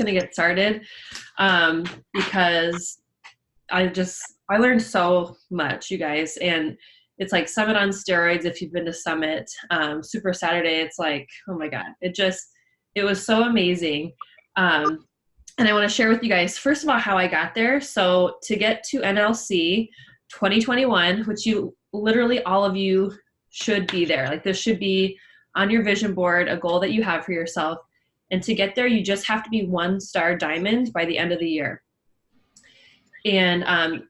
going to get started because I learned so much, you guys. And it's like Summit on steroids if you've been to Summit. Super Saturday, it's like, oh my God. It was so amazing. And I want to share with you guys, first of all, how I got there. So to get to NLC 2021, which you literally all of you should be there. Like this should be on your vision board, a goal that you have for yourself. And to get there, you just have to be 1-star diamond by the end of the year. And,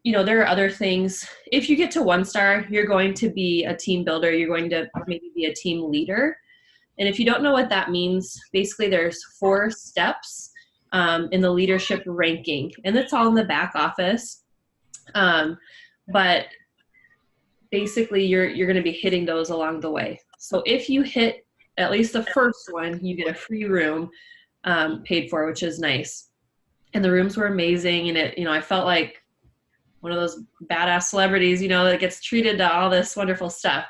there are other things. If you get to 1-star, you're going to be a team builder. You're going to maybe be a team leader. And if you don't know what that means, basically there's 4 steps in the leadership ranking. And it's all in the back office. But basically you're going to be hitting those along the way. So if you hit at least the first one, you get a free room paid for, which is nice. And the rooms were amazing. And I felt like one of those badass celebrities, that gets treated to all this wonderful stuff.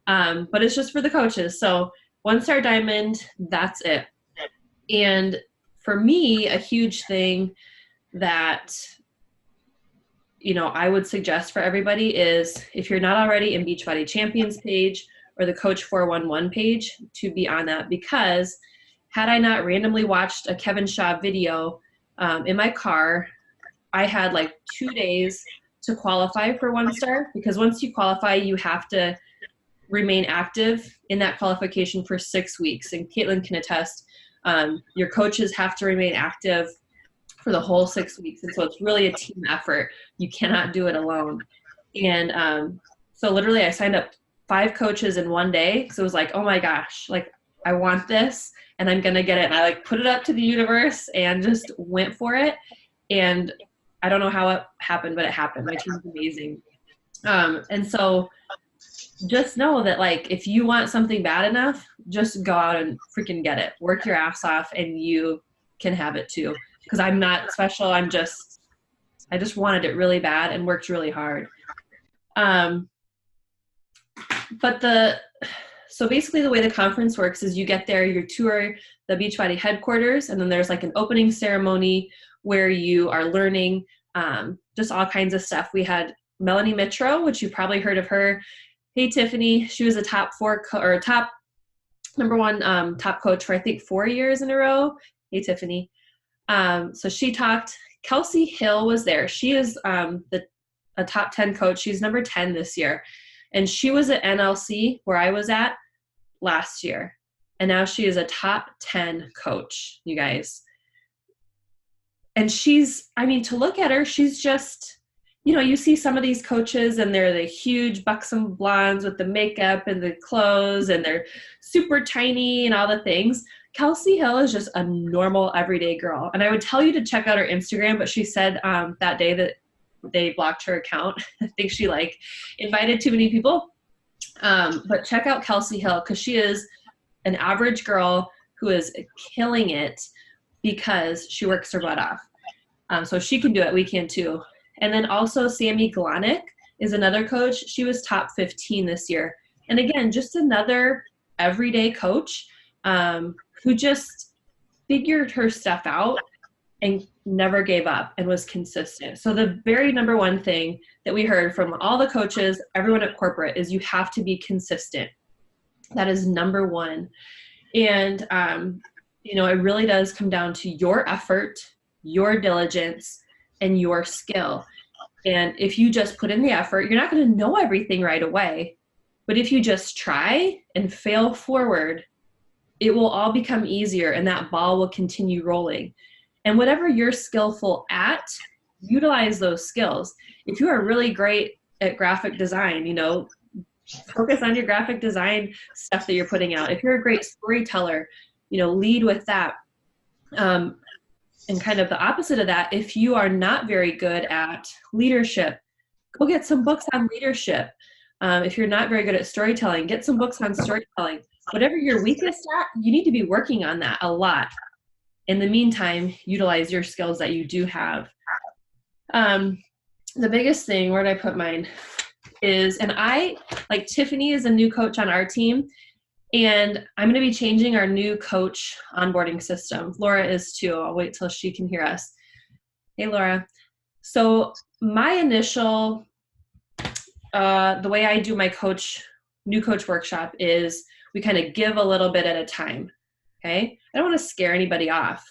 But it's just for the coaches. So 1-star diamond, that's it. And for me, a huge thing that, I would suggest for everybody is if you're not already in Beachbody Champions page or the Coach 411 page, to be on that, because had I not randomly watched a Kevin Shaw video in my car, I had like 2 days to qualify for 1-star, because once you qualify, you have to remain active in that qualification for 6 weeks. And Caitlin can attest, your coaches have to remain active for the whole 6 weeks. And so it's really a team effort. You cannot do it alone. And so literally I signed up 5 coaches in 1 day. So it was like, oh my gosh, like I want this and I'm going to get it. And I like put it up to the universe and just went for it. And I don't know how it happened, but it happened. My team's amazing. And so just know that like, if you want something bad enough, just go out and freaking get it. Work your ass off and you can have it too. Because I'm not special. I just wanted it really bad and worked really hard. So basically the way the conference works is you get there, you tour the Beachbody headquarters, and then there's like an opening ceremony where you are learning just all kinds of stuff. We had Melanie Mitro, which you've probably heard of her. Hey, Tiffany. She was a top number 1 top coach for I think 4 years in a row. Hey, Tiffany. So she talked. Kelsey Hill was there. She is a top 10 coach. She's number 10 this year. And she was at NLC where I was at last year. And now she is a top 10 coach, you guys. And to look at her, she's just, you see some of these coaches and they're the huge buxom blondes with the makeup and the clothes and they're super tiny and all the things. Kelsey Hill is just a normal everyday girl. And I would tell you to check out her Instagram, but she said that day that they blocked her account. I think she invited too many people. But check out Kelsey Hill, because she is an average girl who is killing it because she works her butt off. So if she can do it, we can too. And then also Sammy Glonick is another coach. She was top 15 this year. And again, just another everyday coach who just figured her stuff out and never gave up and was consistent. So the very number one thing that we heard from all the coaches, everyone at corporate, is you have to be consistent. That is number one. And, it really does come down to your effort, your diligence, and your skill. And if you just put in the effort, you're not going to know everything right away. But if you just try and fail forward, it will all become easier and that ball will continue rolling. And whatever you're skillful at, utilize those skills. If you are really great at graphic design, focus on your graphic design stuff that you're putting out. If you're a great storyteller, lead with that. And kind of the opposite of that, if you are not very good at leadership, go get some books on leadership. If you're not very good at storytelling, get some books on storytelling. Whatever you're weakest at, you need to be working on that a lot. In the meantime, utilize your skills that you do have. The biggest thing, where did I put mine, is, and Tiffany is a new coach on our team, And I'm going to be changing our new coach onboarding system. Laura is too. I'll wait till she can hear us. Hey, Laura. So my initial, the way I do my new coach workshop is we kind of give a little bit at a time. Okay. I don't want to scare anybody off.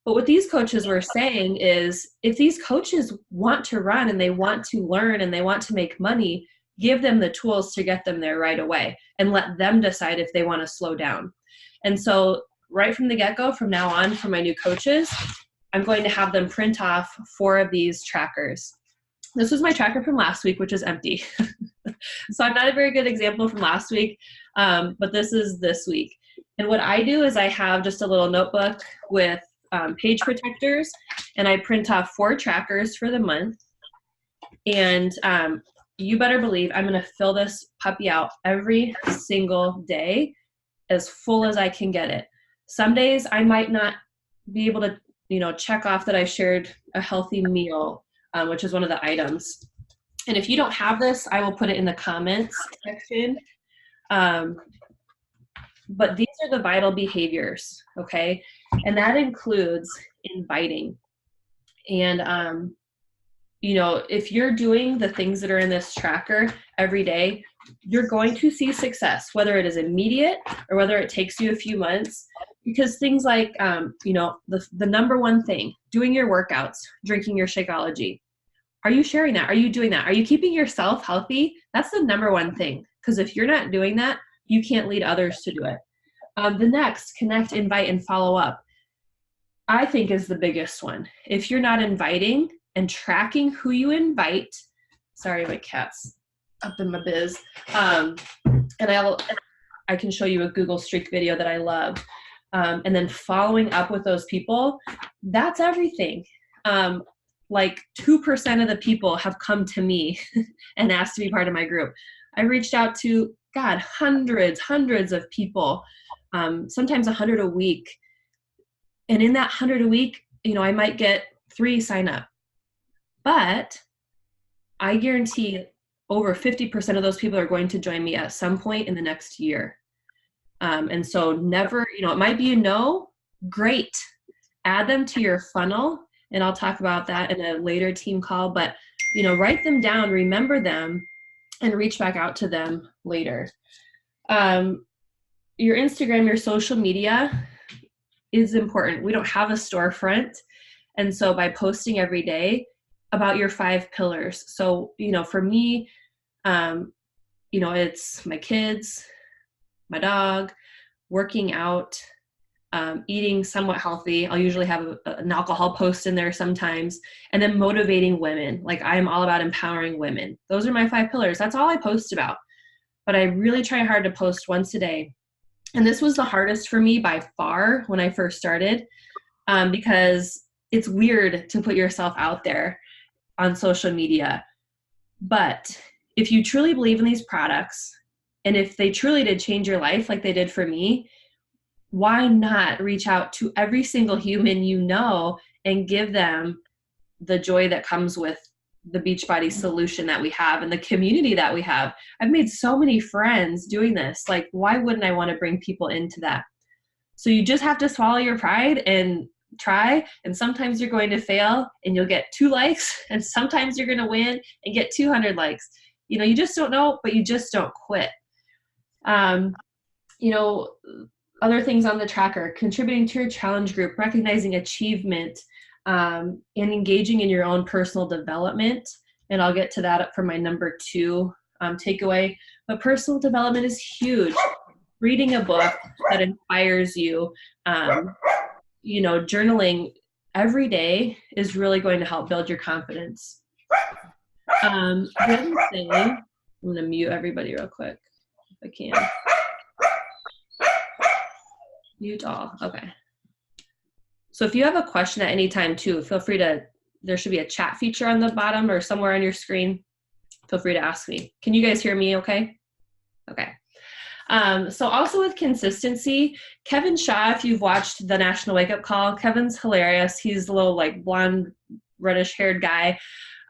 But what these coaches were saying is if these coaches want to run and they want to learn and they want to make money, give them the tools to get them there right away and let them decide if they want to slow down. And so right from the get-go, from now on, for my new coaches, I'm going to have them print off 4 of these trackers. This was my tracker from last week, which is empty. So I'm not a very good example from last week, but this is this week. And what I do is I have just a little notebook with page protectors, and I print off 4 trackers for the month. And you better believe I'm going to fill this puppy out every single day as full as I can get it. Some days I might not be able to, check off that I shared a healthy meal, which is one of the items. And if you don't have this, I will put it in the comments section. But these are the vital behaviors, okay? And that includes inviting. And, if you're doing the things that are in this tracker every day, you're going to see success, whether it is immediate or whether it takes you a few months. Because things like, the number one thing, doing your workouts, drinking your Shakeology. Are you sharing that? Are you doing that? Are you keeping yourself healthy? That's the number one thing. Because if you're not doing that, you can't lead others to do it. The next, connect, invite, and follow up, I think is the biggest one. If you're not inviting and tracking who you invite, sorry, my cat's up in my biz, and I can show you a Google Streak video that I love, and then following up with those people, that's everything. Like 2% of the people have come to me and asked to be part of my group. I reached out to, hundreds of people, sometimes 100 a week. And in that 100 a week, I might get 3 sign up. But I guarantee over 50% of those people are going to join me at some point in the next year. And so never, it might be great. Add them to your funnel. And I'll talk about that in a later team call. But, write them down, remember them, and reach back out to them later. Your Instagram, your social media is important. We don't have a storefront. And so by posting every day about your 5 pillars. So, for me, it's my kids, my dog, working out, eating somewhat healthy. I'll usually have an alcohol post in there sometimes, and then motivating women. Like I'm all about empowering women. Those are my 5 pillars. That's all I post about. But I really try hard to post once a day. And this was the hardest for me by far when I first started, because it's weird to put yourself out there on social media. But if you truly believe in these products, and if they truly did change your life like they did for me, why not reach out to every single human and give them the joy that comes with the Beachbody solution that we have and the community that we have? I've made so many friends doing this. Like, why wouldn't I want to bring people into that? So you just have to swallow your pride and try. And sometimes you're going to fail and you'll get 2 likes. And sometimes you're going to win and get 200 likes. You just don't know, but you just don't quit. Other things on the tracker, contributing to your challenge group, recognizing achievement, and engaging in your own personal development. And I'll get to that for my number 2 takeaway. But personal development is huge. Reading a book that inspires you, journaling every day is really going to help build your confidence. The other thing, I'm going to mute everybody real quick if I can. Mute all. Okay. So if you have a question at any time too, feel free there should be a chat feature on the bottom or somewhere on your screen. Feel free to ask me. Can you guys hear me okay? Okay. So also with consistency, Kevin Shaw, if you've watched the National Wake Up Call, Kevin's hilarious. He's a little blonde, reddish haired guy.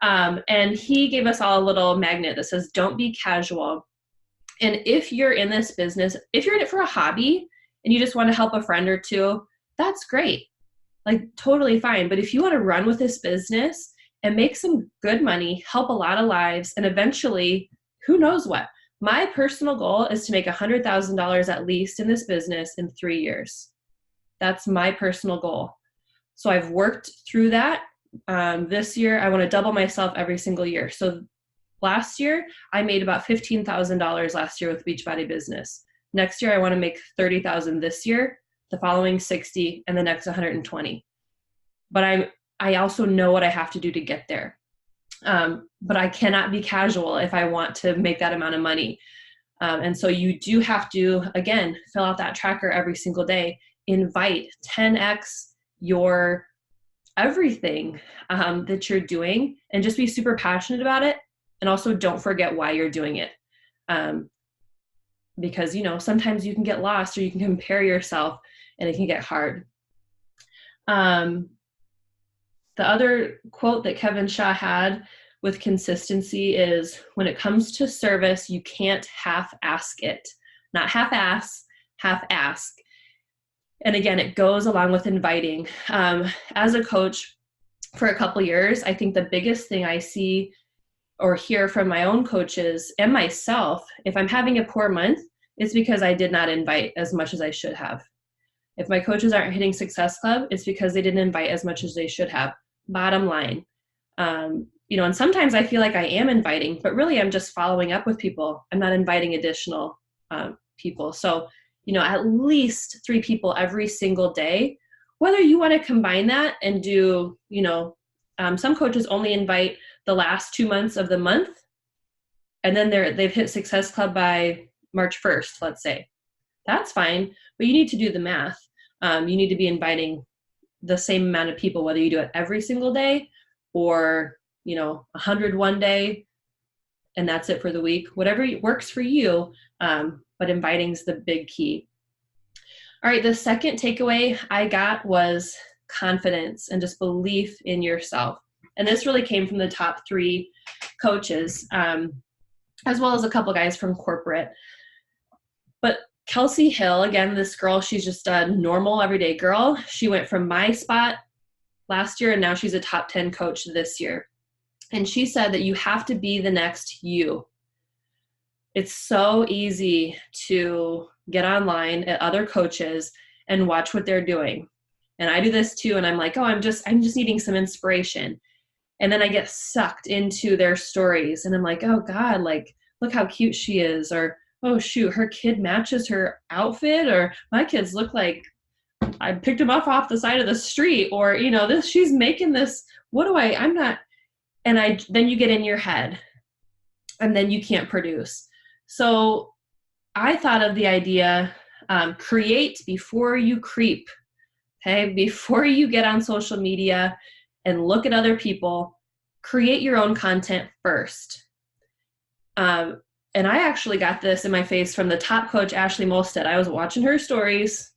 And he gave us all a little magnet that says, don't be casual. And if you're in this business, if you're in it for a hobby and you just want to help a friend or two, that's great. Like totally fine. But if you want to run with this business and make some good money, help a lot of lives, and eventually, who knows what? My personal goal is to make $100,000 at least in this business in 3 years. That's my personal goal. So I've worked through that. This year, I want to double myself every single year. So last year, I made about $15,000 last year with Beachbody Business. Next year, I want to make $30,000 this year, the following 60, and the next 120. But I also know what I have to do to get there. But I cannot be casual if I want to make that amount of money. And so you do have to, again, fill out that tracker every single day, invite 10x your everything that you're doing, and just be super passionate about it. And also don't forget why you're doing it. Because, you know, sometimes you can get lost or you can compare yourself and it can get hard. The other quote that Kevin Shaw had with consistency is, when it comes to service, you can't half-ask it. Not half-ass, half-ask. And again, it goes along with inviting. As a coach for a couple years, I think the biggest thing I see or hear from my own coaches and myself, if I'm having a poor month, it's because I did not invite as much as I should have. If my coaches aren't hitting Success Club, it's because they didn't invite as much as they should have. Bottom line. You know, and sometimes I feel like I am inviting, but really I'm just following up with people. I'm not inviting additional people. So, you know, at least 3 people every single day. Whether you want to combine that and do, you know, some coaches only invite the last 2 months of the month, and then they've hit Success Club by March 1st, let's say. That's fine, but you need to do the math. You need to be inviting the same amount of people, whether you do it every single day or, you know, 100 one day, and that's it for the week. Whatever works for you, but inviting is the big key. All right, the second takeaway I got was confidence and just belief in yourself. And this really came from the top 3 coaches, as well as a couple guys from corporate. But Kelsey Hill, again, this girl, she's just a normal, everyday girl. She went from my spot last year, and now she's a top 10 coach this year. And she said that you have to be the next you. It's so easy to get online at other coaches and watch what they're doing. And I do this too. And I'm like, oh, I'm just needing some inspiration. And then I get sucked into their stories. And I'm like, oh God, like, look how cute she is. Or, oh shoot, her kid matches her outfit. Or my kids look like I picked them up off the side of the street. Or, you know, she's making this, I'm not. And then you get in your head and then you can't produce. So I thought of the idea, create before you creep. Okay. Before you get on social media and look at other people, create your own content first. And I actually got this in my face from the top coach, Ashley Molstead. I was watching her stories,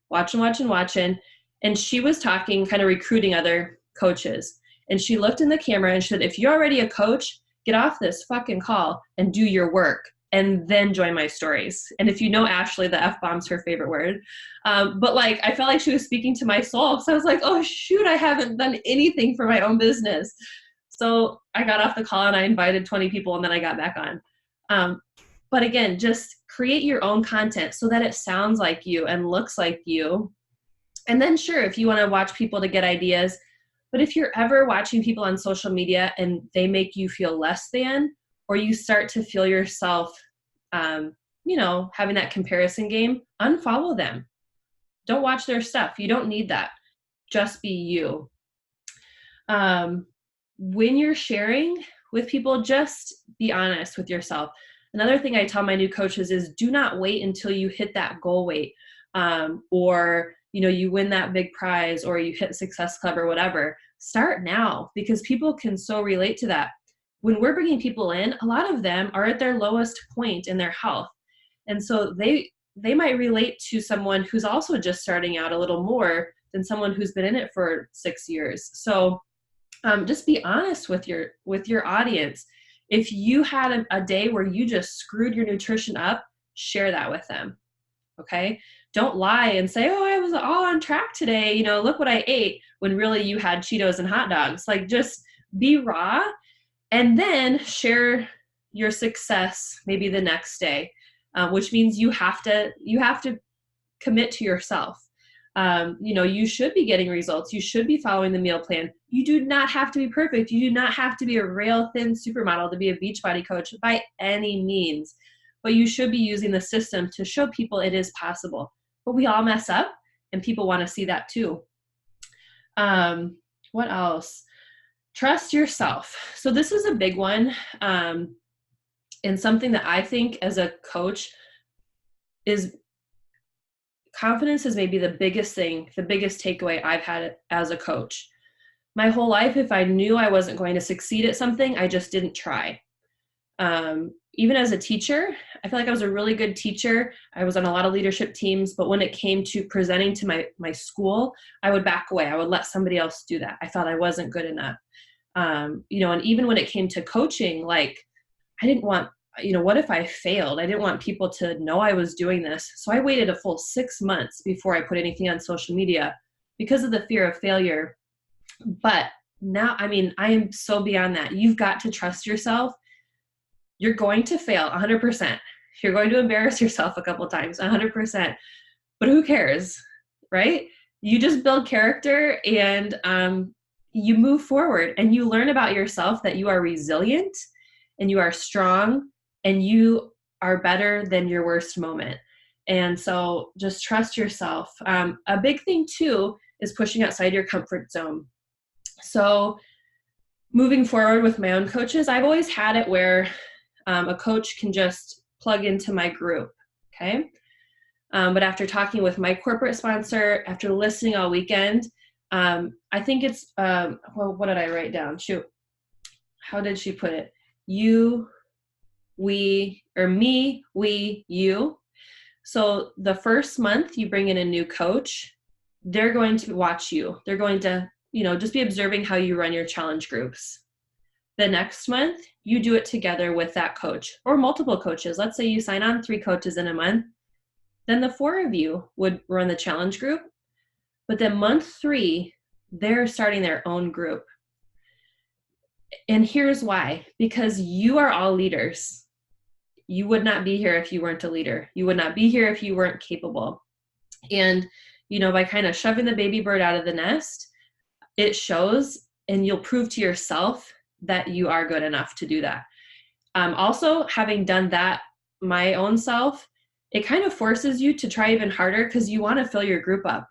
watching. And she was talking, kind of recruiting other coaches. And she looked in the camera and she said, if you're already a coach, get off this fucking call and do your work and then join my stories. And if you know Ashley, the F-bomb's her favorite word. But like, I felt like she was speaking to my soul. So I was like, oh shoot, I haven't done anything for my own business. So I got off the call and I invited 20 people and then I got back on. But again, just create your own content so that it sounds like you and looks like you. And then sure, if you want to watch people to get ideas, but if you're ever watching people on social media and they make you feel less than, or you start to feel yourself, you know, having that comparison game, unfollow them. Don't watch their stuff. You don't need that. Just be you. When you're sharing with people, just be honest with yourself. Another thing I tell my new coaches is do not wait until you hit that goal weight, or, you know, you win that big prize or you hit Success Club or whatever. Start now, because people can so relate to that. When we're bringing people in, a lot of them are at their lowest point in their health. And so they might relate to someone who's also just starting out a little more than someone who's been in it for 6 years. So just be honest with your audience. If you had a day where you just screwed your nutrition up, share that with them. Okay. Don't lie and say, oh, I was all on track today. Look what I ate, when really you had Cheetos and hot dogs. Like, just be raw, and then share your success maybe the next day, which means you have to commit to yourself. You should be getting results. You should be following the meal plan. You do not have to be perfect. You do not have to be a rail thin supermodel to be a Beachbody coach by any means, but you should be using the system to show people it is possible. But we all mess up, and people want to see that too. What else? Trust yourself. So this is a big one, and something that I think as a coach is confidence is maybe the biggest thing, the biggest takeaway I've had as a coach. My whole life, if I knew I wasn't going to succeed at something, I just didn't try. Even as a teacher, I feel like I was a really good teacher. I was on a lot of leadership teams, but when it came to presenting to my school, I would back away. I would let somebody else do that. I thought I wasn't good enough. And even when it came to coaching, like, I didn't want, what if I failed? I didn't want people to know I was doing this. So I waited a full 6 months before I put anything on social media because of the fear of failure. But now, I am so beyond that. You've got to trust yourself. You're going to fail 100%. You're going to embarrass yourself a couple times, 100%. But who cares, right? You just build character, and you move forward, and you learn about yourself that you are resilient and you are strong and you are better than your worst moment. And so just trust yourself. A big thing too is pushing outside your comfort zone. So moving forward with my own coaches, I've always had it where a coach can just plug into my group, okay? But after talking with my corporate sponsor, after listening all weekend, I think it's, what did I write down? Shoot. How did she put it? You, we, or me, we, you. So the first month you bring in a new coach, they're going to watch you. They're going to, just be observing how you run your challenge groups. The next month, you do it together with that coach or multiple coaches. Let's say you sign on 3 coaches in a month. Then the 4 of you would run the challenge group. But then month 3, they're starting their own group. And here's why. Because you are all leaders. You would not be here if you weren't a leader. You would not be here if you weren't capable. And, by kind of shoving the baby bird out of the nest, it shows, and you'll prove to yourself that you are good enough to do that. Also, having done that my own self, it kind of forces you to try even harder because you want to fill your group up.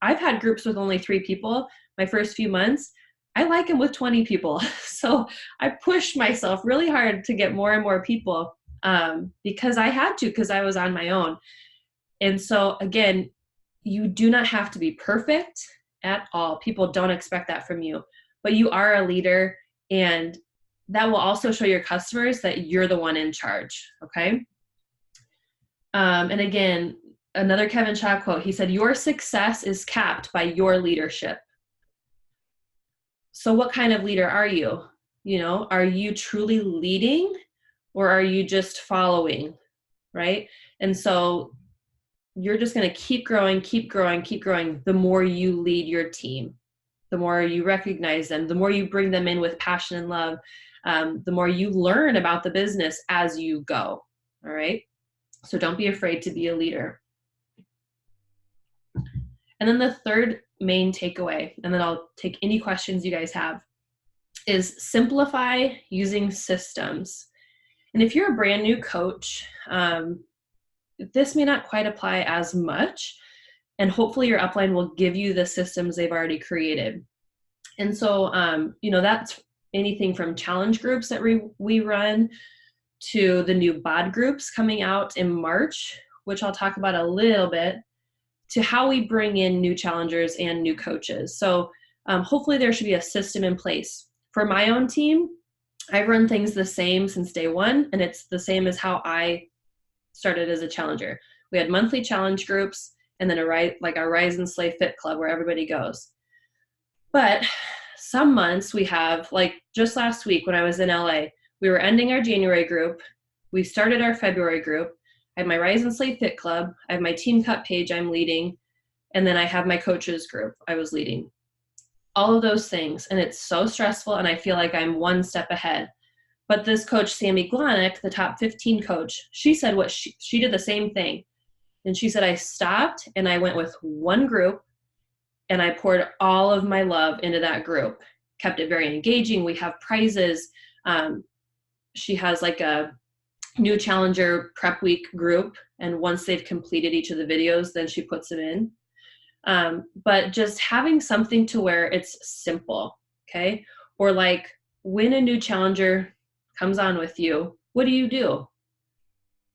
I've had groups with only 3 people my first few months. I like them with 20 people. So I pushed myself really hard to get more and more people because I had to, because I was on my own. And so again, you do not have to be perfect at all. People don't expect that from you, but you are a leader, and that will also show your customers that you're the one in charge. Okay. And again, another Kevin Shaw quote, he said, your success is capped by your leadership. So what kind of leader are you? Are you truly leading, or are you just following? Right. And so you're just going to keep growing, keep growing, keep growing. The more you lead your team, the more you recognize them, the more you bring them in with passion and love, the more you learn about the business as you go. All right. So don't be afraid to be a leader. And then the third main takeaway, and then I'll take any questions you guys have, is simplify using systems. And if you're a brand new coach, this may not quite apply as much, and hopefully your upline will give you the systems they've already created. And so, that's anything from challenge groups that we run to the new bod groups coming out in March, which I'll talk about a little bit, to how we bring in new challengers and new coaches. So hopefully there should be a system in place. For my own team, I've run things the same since day one, and it's the same as how I started as a challenger. We had monthly challenge groups, and then our Rise and Slay Fit Club where everybody goes. But some months we have, like just last week when I was in LA, We were ending our January group. We started our February group. I have my Rise and Slay Fit Club. I have my Team Cut page I'm leading. And then I have my coaches group I was leading. All of those things. And it's so stressful, and I feel like I'm one step ahead. But this coach, Sammy Glonick, the top 15 coach, she said what she did the same thing. And she said, I stopped and I went with one group and I poured all of my love into that group, kept it very engaging. We have prizes. She has like a new challenger prep week group. And once they've completed each of the videos, then she puts it in. But just having something to where it's simple, okay? Or like when a new challenger comes on with you, what do? Do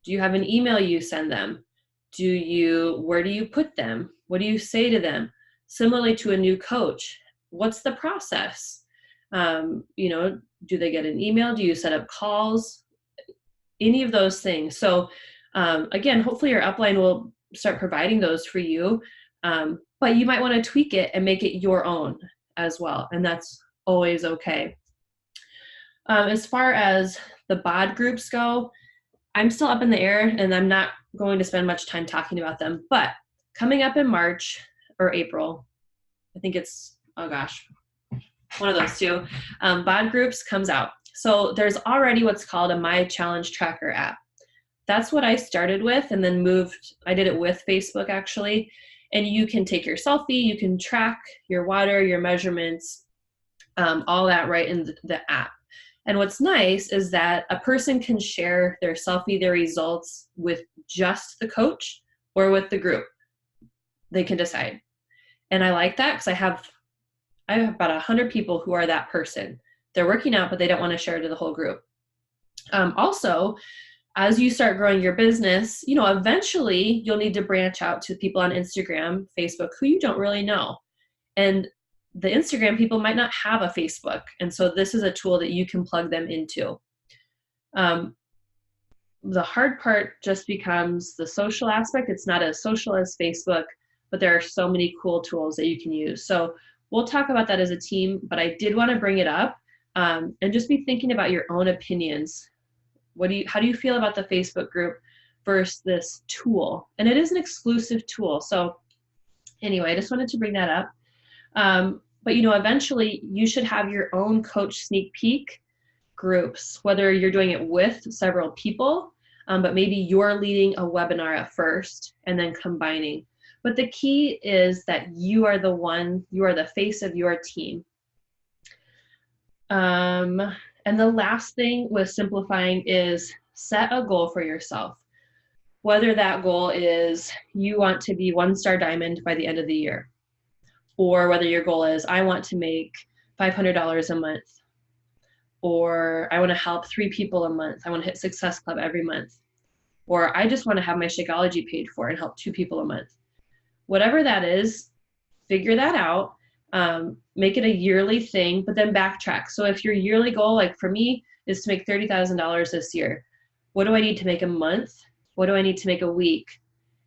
you have an email you send them? Where do you put them? What do you say to them? Similarly to a new coach, what's the process? Do they get an email? Do you set up calls? Any of those things. So again, hopefully your upline will start providing those for you. But you might want to tweak it and make it your own as well. And that's always okay. As far as the BOD groups go, I'm still up in the air and I'm not going to spend much time talking about them. But coming up in March or April, I think it's, oh gosh, one of those two, BOD groups comes out. So there's already what's called a My Challenge Tracker app. That's what I started with and then I did it with Facebook actually. And you can take your selfie, you can track your water, your measurements, all that right in the app. And what's nice is that a person can share their selfie, their results with just the coach or with the group. They can decide. And I like that because I have about 100 people who are that person. They're working out, but they don't want to share to the whole group. Also, as you start growing your business, eventually you'll need to branch out to people on Instagram, Facebook, who you don't really know. And the Instagram people might not have a Facebook. And so this is a tool that you can plug them into. The hard part just becomes the social aspect. It's not as social as Facebook, but there are so many cool tools that you can use. So we'll talk about that as a team, but I did want to bring it up and just be thinking about your own opinions. How do you feel about the Facebook group versus this tool? And it is an exclusive tool. So anyway, I just wanted to bring that up. But eventually you should have your own coach sneak peek groups, whether you're doing it with several people, but maybe you're leading a webinar at first and then combining. But the key is that you are the face of your team. And the last thing with simplifying is set a goal for yourself. Whether that goal is you want to be 1-star diamond by the end of the year, or whether your goal is I want to make $500 a month, or I want to help 3 people a month. I want to hit Success Club every month, or I just want to have my Shakeology paid for and help 2 people a month. Whatever that is, figure that out. Make it a yearly thing, but then backtrack. So if your yearly goal, like for me, is to make $30,000 this year, what do I need to make a month? What do I need to make a week?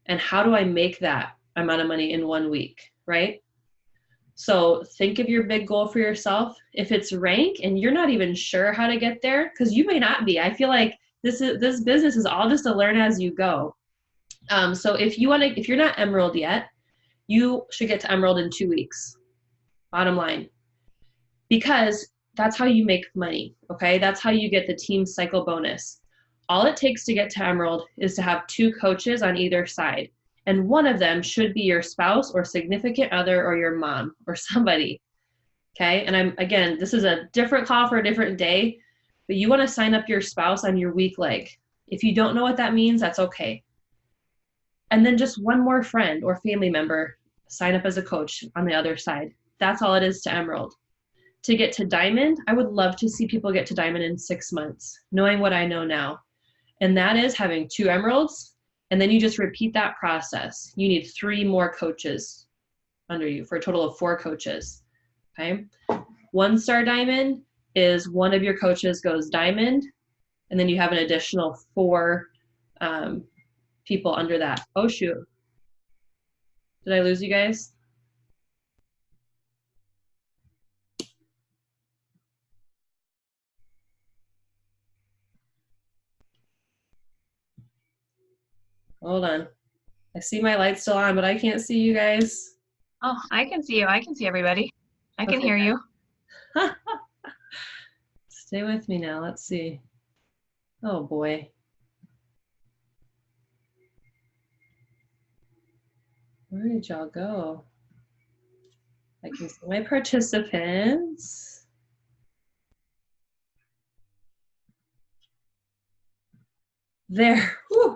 And how do I make that amount of money in 1 week, right? So think of your big goal for yourself. If it's rank and you're not even sure how to get there, because you may not be. I feel like this business is all just a learn as you go. So if you're not Emerald yet, you should get to Emerald in 2 weeks. Bottom line, because that's how you make money. Okay, that's how you get the team cycle bonus. All it takes to get to Emerald is to have 2 coaches on either side. And one of them should be your spouse or significant other or your mom or somebody. Okay. And this is a different call for a different day, but you want to sign up your spouse on your weak leg. If you don't know what that means, that's okay. And then just one more friend or family member sign up as a coach on the other side. That's all it is to Emerald. To get to Diamond, I would love to see people get to Diamond in 6 months, knowing what I know now. And that is having 2 Emeralds. And then you just repeat that process. You need 3 more coaches under you for a total of 4 coaches, okay? 1-star diamond is one of your coaches goes diamond, and then you have an additional 4 people under that. Oh, shoot. Did I lose you guys? Hold on. I see my light still on, but I can't see you guys. Oh, I can see you. I can see everybody. I can Okay. hear you. Stay with me now. Let's see. Oh boy. Where did y'all go? I can see my participants. There. Whew.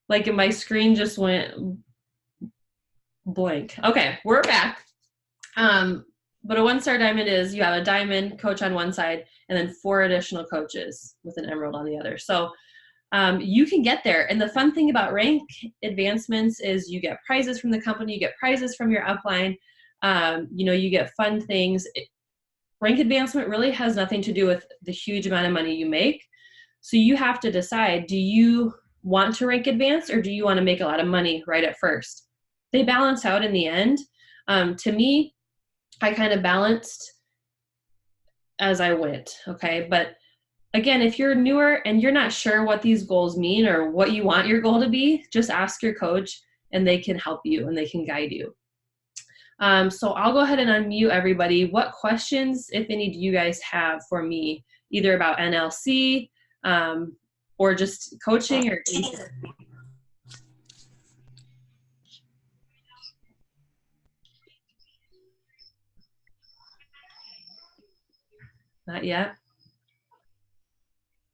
Like my screen just went blank. Okay, we're back. But a 1-star diamond is you have a diamond coach on one side and then 4 additional coaches with an emerald on the other. So you can get there. And the fun thing about rank advancements is you get prizes from the company, you get prizes from your upline, you get fun things. Rank advancement really has nothing to do with the huge amount of money you make. So you have to decide, do you want to rank advance or do you want to make a lot of money right at first? They balance out in the end. To me, I kind of balanced as I went, okay? But again, if you're newer and you're not sure what these goals mean or what you want your goal to be, just ask your coach and they can help you and they can guide you. So I'll go ahead and unmute everybody. What questions, if any, do you guys have for me, either about NLC or just coaching or Eicher? Not yet.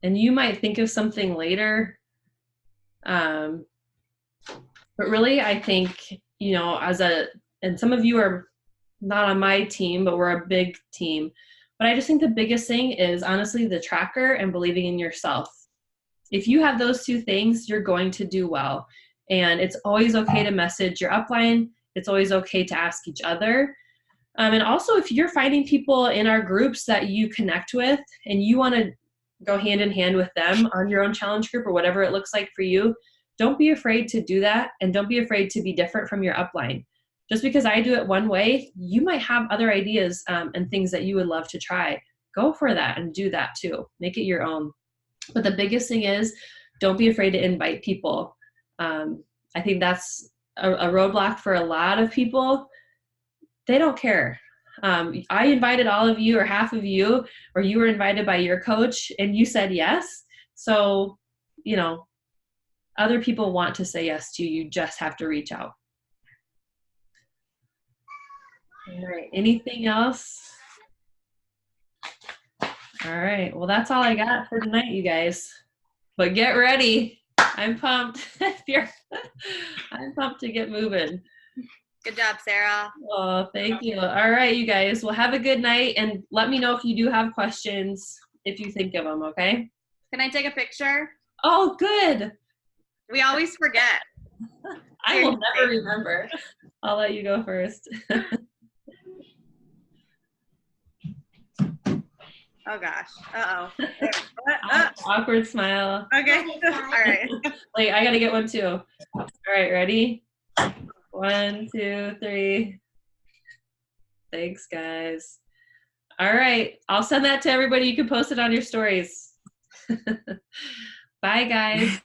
And you might think of something later. But really, I think, and some of you are not on my team, but we're a big team. But I just think the biggest thing is honestly the tracker and believing in yourself. If you have those 2 things, you're going to do well. And it's always okay to message your upline. It's always okay to ask each other. And also, if you're finding people in our groups that you connect with and you want to go hand in hand with them on your own challenge group or whatever it looks like for you, don't be afraid to do that. And don't be afraid to be different from your upline. Just because I do it one way, you might have other ideas and things that you would love to try. Go for that and do that too. Make it your own. But the biggest thing is don't be afraid to invite people. I think that's a roadblock for a lot of people. They don't care. I invited all of you or half of you, or you were invited by your coach and you said yes. So, other people want to say yes to you. You just have to reach out. All right. Anything else? All right. Well, that's all I got for tonight, you guys. But get ready. I'm pumped. I'm pumped to get moving. Good job, Sarah. Oh, thank you. All right, you guys. Well, have a good night and let me know if you do have questions, if you think of them, okay? Can I take a picture? Oh, good. We always forget. I will never remember. I'll let you go first. Oh, gosh. Uh-oh. Awkward smile. Okay. All right. Wait, I got to get one too. All right, ready? 1, 2, 3. Thanks, guys. All right. I'll send that to everybody. You can post it on your stories. Bye, guys.